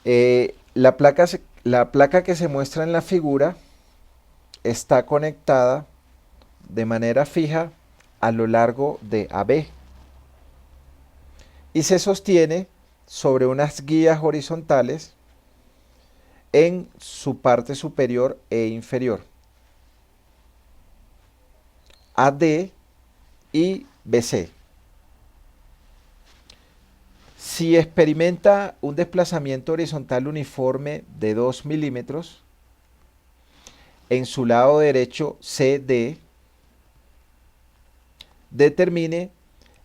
La placa que se muestra en la figura está conectada de manera fija a lo largo de AB y se sostiene sobre unas guías horizontales en su parte superior e inferior, AD y BC. Si experimenta un desplazamiento horizontal uniforme de 2 milímetros, en su lado derecho CD, determine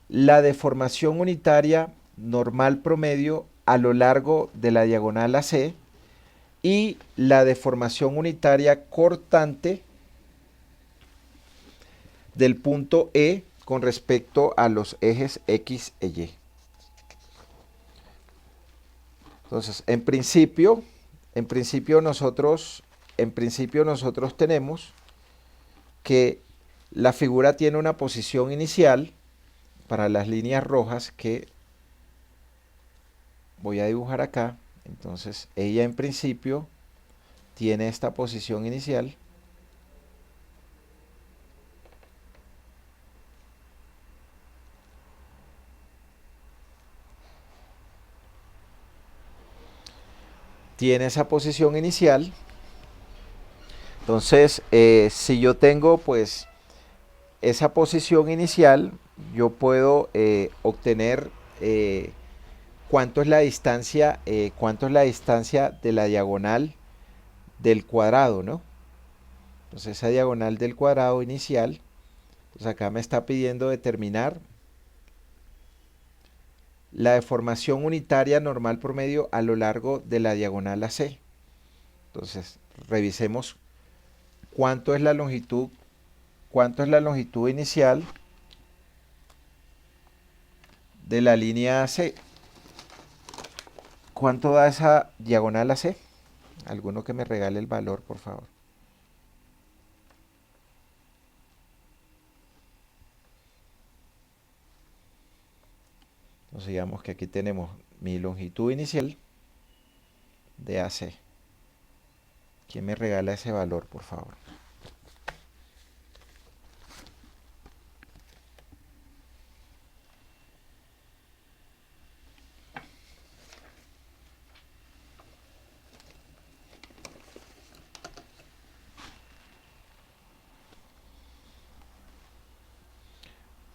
la deformación unitaria normal promedio a lo largo de la diagonal AC y la deformación unitaria cortante del punto E con respecto a los ejes X e Y. Entonces, en principio nosotros tenemos que la figura tiene una posición inicial para las líneas rojas que voy a dibujar acá. Entonces, ella en principio tiene esta posición inicial. Tiene esa posición inicial. Entonces, si yo tengo pues esa posición inicial, yo puedo obtener cuánto es la distancia de la diagonal del cuadrado, ¿no? Entonces esa diagonal del cuadrado inicial, pues acá me está pidiendo determinar la deformación unitaria normal promedio a lo largo de la diagonal AC. Entonces, revisemos cuánto es la longitud, cuánto es la longitud inicial de la línea AC. ¿Cuánto da esa diagonal AC? Alguno que me regale el valor, por favor. Entonces digamos que aquí tenemos mi longitud inicial de AC. ¿Quién me regala ese valor, por favor?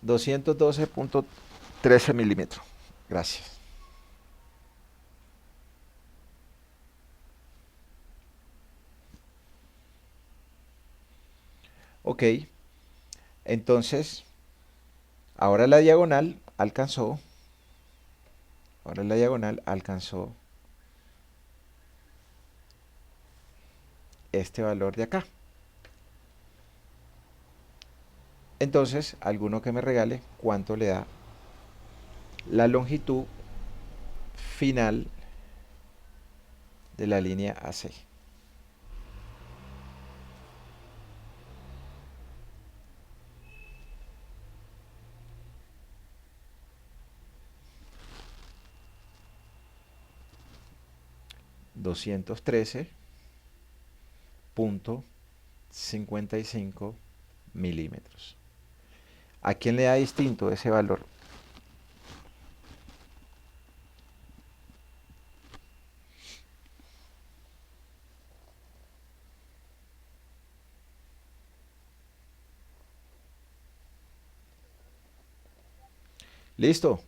$212.13 milímetros. Gracias. Ok, entonces, ahora la diagonal alcanzó, ahora la diagonal alcanzó este valor de acá. Entonces, alguno que me regale cuánto le da la longitud final de la línea AC. $213.55 milímetros. ¿A quién le da distinto ese valor? ¿Listo?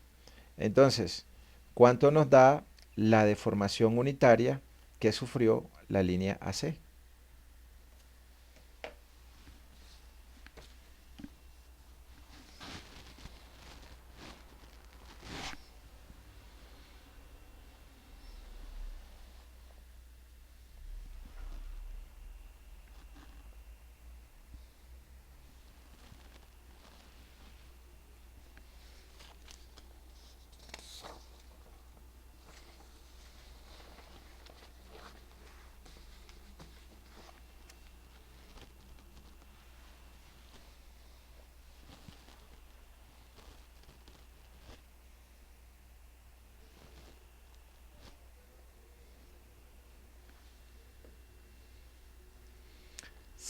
Entonces, ¿cuánto nos da la deformación unitaria que sufrió la línea AC?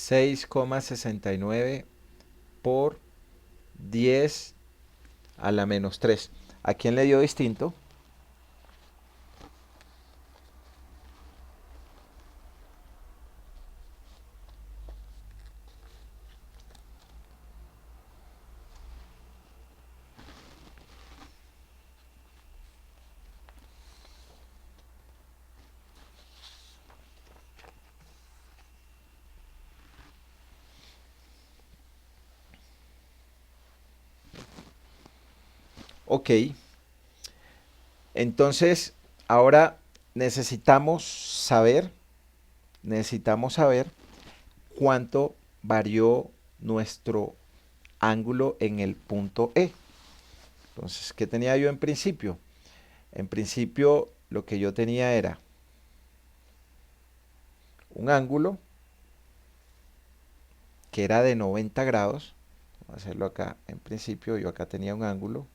6,69 por 10 a la menos 3. ¿A quién le dio distinto? Ok, entonces ahora necesitamos saber, necesitamos saber cuánto varió nuestro ángulo en el punto E. Entonces, ¿qué tenía yo en principio? En principio lo que yo tenía era un ángulo que era de 90 grados. Vamos a hacerlo acá. En principio yo acá tenía un ángulo.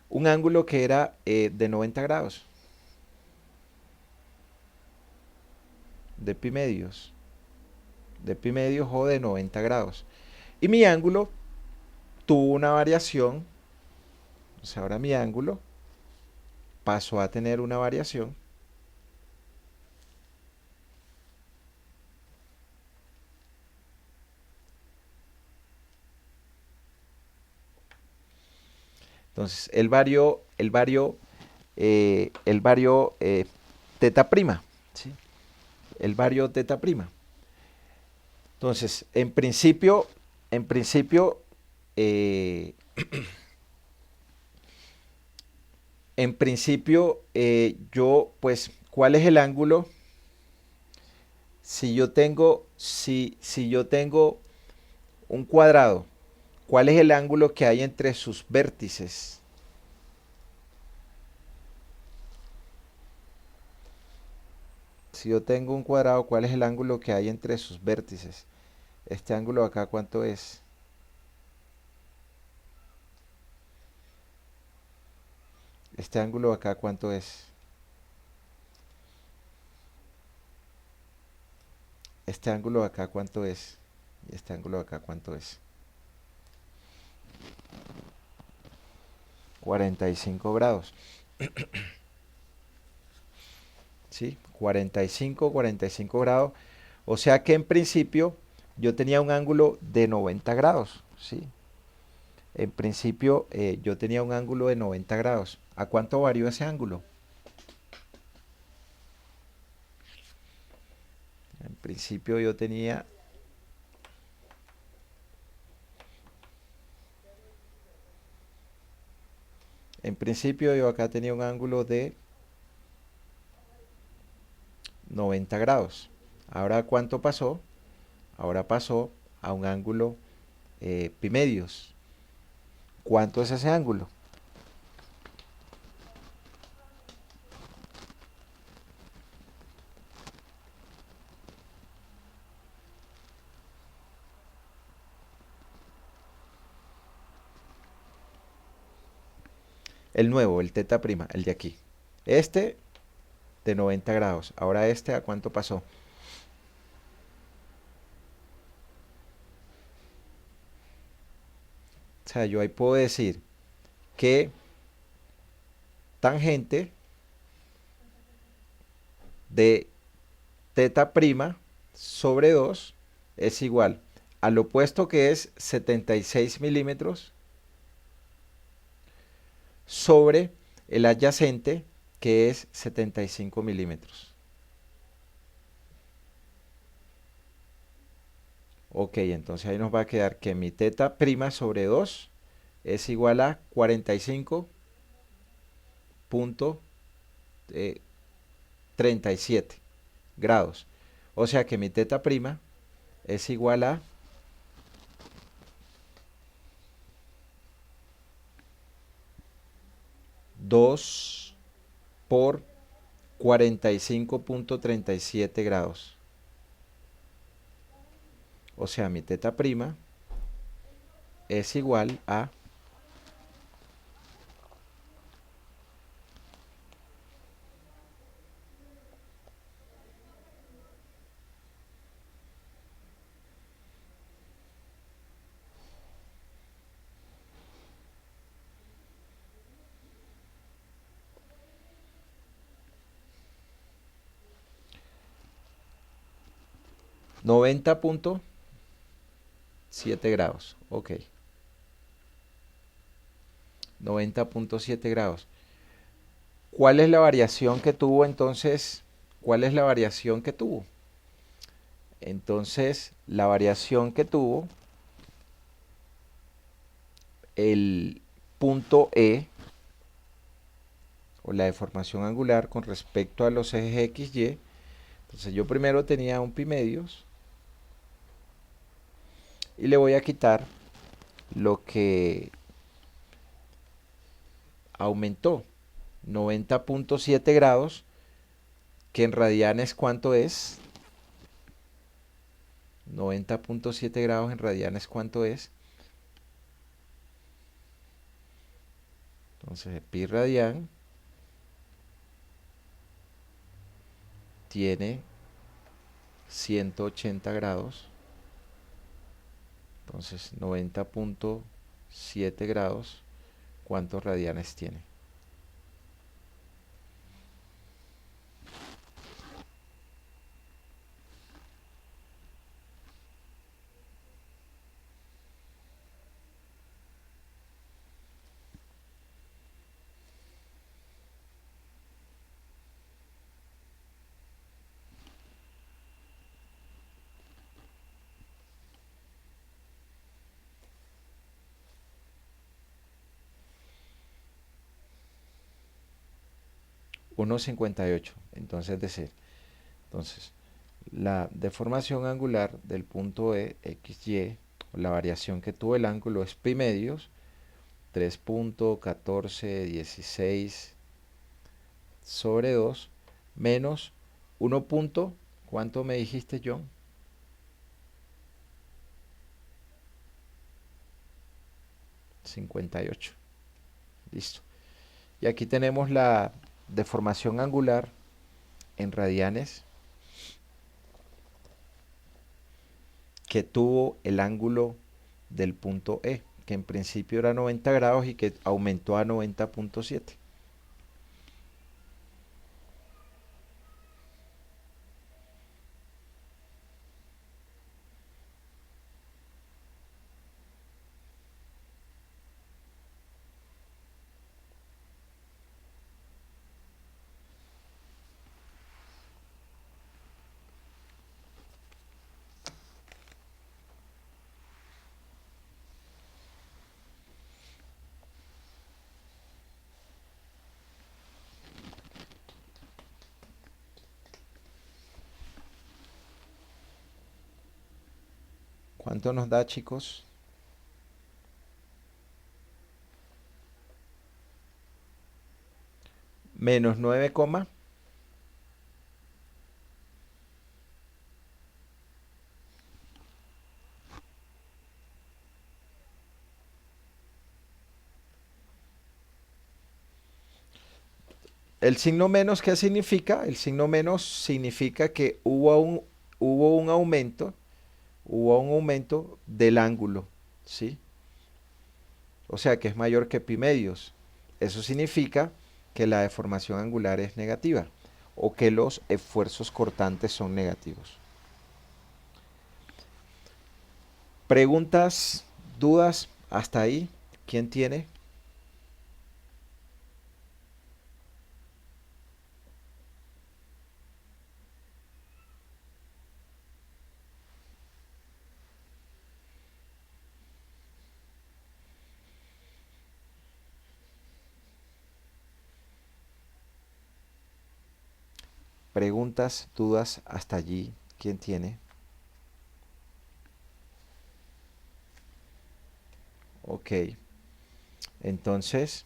Un ángulo que era de 90 grados. De pi medios. De pi medios o de 90 grados. Y mi ángulo tuvo una variación. O sea, ahora mi ángulo pasó a tener una variación. Entonces, el vario teta prima, ¿sí? El vario teta prima. Entonces, eh, yo, pues, ¿cuál es el ángulo? Si yo tengo un cuadrado, ¿cuál es el ángulo que hay entre sus vértices? Si yo tengo un cuadrado, ¿cuál es el ángulo que hay entre sus vértices? Este ángulo acá, ¿cuánto es? Este ángulo acá, ¿cuánto es? Este ángulo acá, ¿cuánto es? Y este ángulo acá, ¿cuánto es? 45 grados. ¿Sí? 45 grados. O sea que en principio yo tenía un ángulo de 90 grados. ¿Sí? En principio yo tenía un ángulo de 90 grados. ¿A cuánto varió ese ángulo? En principio yo tenía... En principio yo acá tenía un ángulo de 90 grados. Ahora, ¿cuánto pasó? Ahora pasó a un ángulo pi medios. ¿Cuánto es ese ángulo? El nuevo, el teta prima, el de aquí. Este de 90 grados. Ahora este, ¿a cuánto pasó? O sea, yo ahí puedo decir que tangente de teta prima sobre 2 es igual al opuesto, que es 76 milímetros, sobre el adyacente, que es 75 milímetros. Ok, entonces ahí nos va a quedar que mi teta prima sobre 2 es igual a 45,37 grados. O sea que mi teta prima es igual a 2 por 45,37 grados. O sea, mi teta prima es igual a 90.7 grados. Ok. 90.7 grados. ¿Cuál es la variación que tuvo entonces? ¿Cuál es la variación que tuvo? Entonces, la variación que tuvo el punto E, o la deformación angular con respecto a los ejes X, Y. Entonces yo primero tenía un pi medios y le voy a quitar lo que aumentó, 90.7 grados, que en radianes ¿cuánto es? 90.7 grados en radianes ¿cuánto es? Entonces pi radian tiene 180 grados. Entonces 90.7 grados, ¿cuántos radianes tiene? Uno 1,58. Entonces decir, entonces la deformación angular del punto E, XY, o la variación que tuvo el ángulo es pi medios, 3.1416 sobre 2, menos 1 punto, ¿cuánto me dijiste, John? 58. Listo. Y aquí tenemos la deformación angular en radianes que tuvo el ángulo del punto E, que en principio era 90 grados y que aumentó a 90.7. ¿Cuánto nos da, chicos? Menos 9, el signo menos, ¿qué significa? El signo menos significa que hubo un aumento, hubo un aumento del ángulo, ¿sí? O sea que es mayor que pi medios. Eso significa que la deformación angular es negativa o que los esfuerzos cortantes son negativos. ¿Preguntas, dudas hasta ahí? ¿Quién tiene? Preguntas, dudas hasta allí. ¿Quién tiene? Ok. Entonces,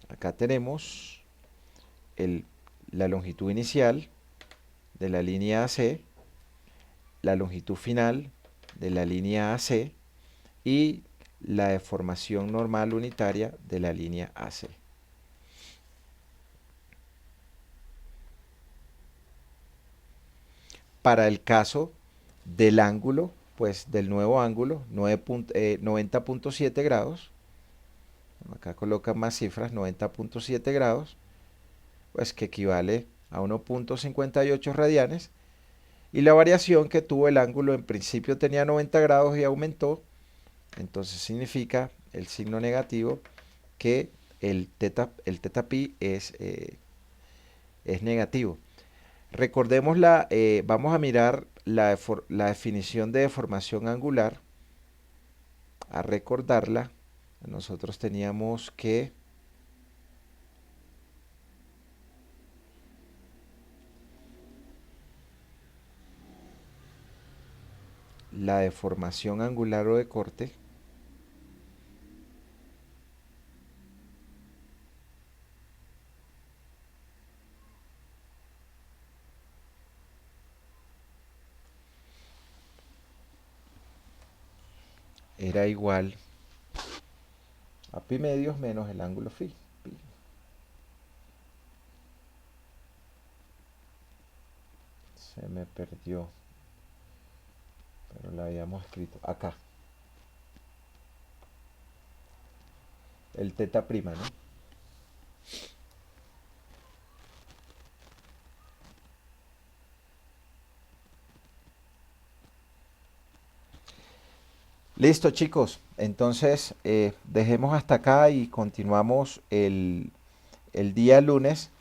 acá tenemos el, la longitud inicial de la línea AC, la longitud final de la línea AC y la deformación normal unitaria de la línea AC. Para el caso del ángulo, pues del nuevo ángulo, 90.7 grados, acá coloca más cifras, 90.7 grados, pues que equivale a 1.58 radianes, Y la variación que tuvo el ángulo en principio tenía 90 grados y aumentó, entonces significa el signo negativo que el teta pi es negativo. Recordemos vamos a mirar la definición de deformación angular, a recordarla. Nosotros teníamos que la deformación angular o de corte era igual a pi medios menos el ángulo phi. Se me perdió, pero la habíamos escrito acá. El teta prima, ¿no? Listo, chicos. Entonces, dejemos hasta acá y continuamos el día lunes.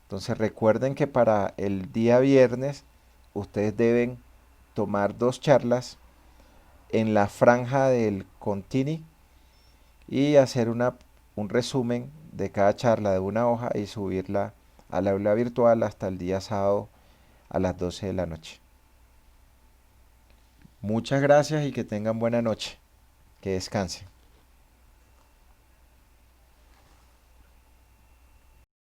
Entonces, recuerden que para el día viernes ustedes deben tomar 2 charlas en la franja del Contini y hacer un resumen de cada charla de una hoja y subirla al aula virtual hasta el día sábado a las 12 de la noche. Muchas gracias y que tengan buena noche. Que descansen.